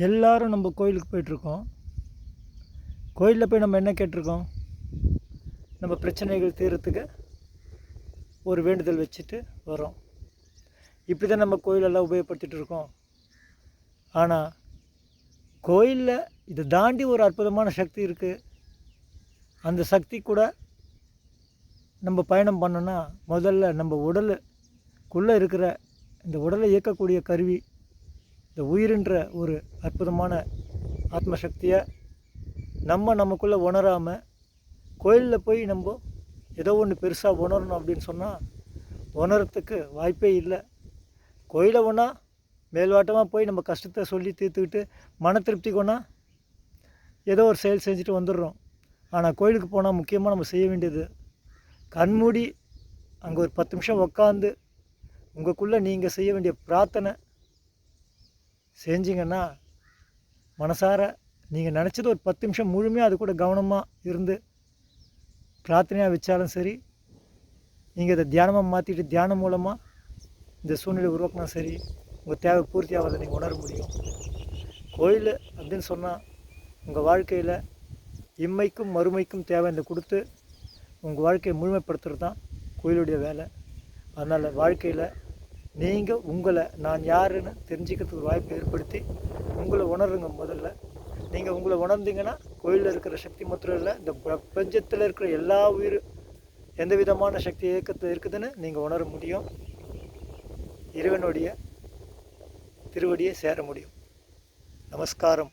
எல்லாரும் நம்ம கோயிலுக்கு போயிட்டுருக்கோம். கோயிலில் போய் நம்ம என்ன கேட்டிருக்கோம்? நம்ம பிரச்சனைகள் தீர்றதுக்கு ஒரு வேண்டுதல் வச்சுட்டு வரோம். இப்படி தான் நம்ம கோயிலெல்லாம் உபயோகப்படுத்திகிட்டு இருக்கோம். ஆனால் கோயிலில் இதை தாண்டி ஒரு அற்புதமான சக்தி இருக்குது. அந்த சக்தி கூட நம்ம பயணம் பண்ணோன்னா முதல்ல நம்ம உடலுக்குள்ளே இருக்கிற இந்த உடலை இயக்கக்கூடிய கருவி, இந்த உயிரின்ற ஒரு அற்புதமான ஆத்மசக்தியை நமக்குள்ளே உணராமல் கோயிலில் போய் நம்ம ஏதோ ஒன்று பெருசாக உணரணும் அப்படின்னு சொன்னால் உணரத்துக்கு வாய்ப்பே இல்லை. கோயிலை ஒன்றா மேல்வாட்டமாக போய் நம்ம கஷ்டத்தை சொல்லி தீர்த்துக்கிட்டு மன திருப்தி கொண்டா ஏதோ ஒரு செயல் செஞ்சுட்டு வந்துடுறோம். ஆனால் கோயிலுக்கு போனால் முக்கியமாக நம்ம செய்ய வேண்டியது கண்மூடி அங்கே ஒரு 10 நிமிஷம் உக்காந்து உங்களுக்குள்ளே நீங்கள் செய்ய வேண்டிய பிரார்த்தனை செஞ்சிங்கன்னா மனசார நீங்கள் நினச்சது ஒரு 10 நிமிஷம் முழுமையாக அது கூட கவனமாக இருந்து பிரார்த்தனையாக வச்சாலும் சரி, நீங்கள் இதை தியானமாக மாற்றிட்டு தியானம் மூலமாக இந்த சூழ்நிலை உருவாக்கினா சரி, உங்கள் தேவை பூர்த்தி ஆகாத நீங்கள் உணர முடியும். கோயில் அப்படின்னு சொன்னால் உங்கள் வாழ்க்கையில் இம்மைக்கும் மறுமைக்கும் தேவை இந்த கொடுத்து உங்கள் வாழ்க்கையை முழுமைப்படுத்துகிறது தான் கோயிலுடைய வேலை. அதனால் வாழ்க்கையில் நீங்கள் உங்களை நான் யாருன்னு தெரிஞ்சுக்கிறதுக்கு ஒரு வாய்ப்பை ஏற்படுத்தி உங்களை உணருங்க. முதல்ல நீங்கள் உங்களை உணர்ந்தீங்கன்னா கோயிலில் இருக்கிற சக்தி மாத்திரம் இல்லை, இந்த பிரபஞ்சத்தில் இருக்கிற எல்லா உயிர் எந்த விதமான சக்தி இயக்கத்தில் இருக்குதுன்னு நீங்கள் உணர முடியும். இறைவனுடைய திருவடியை சேர முடியும். நமஸ்காரம்.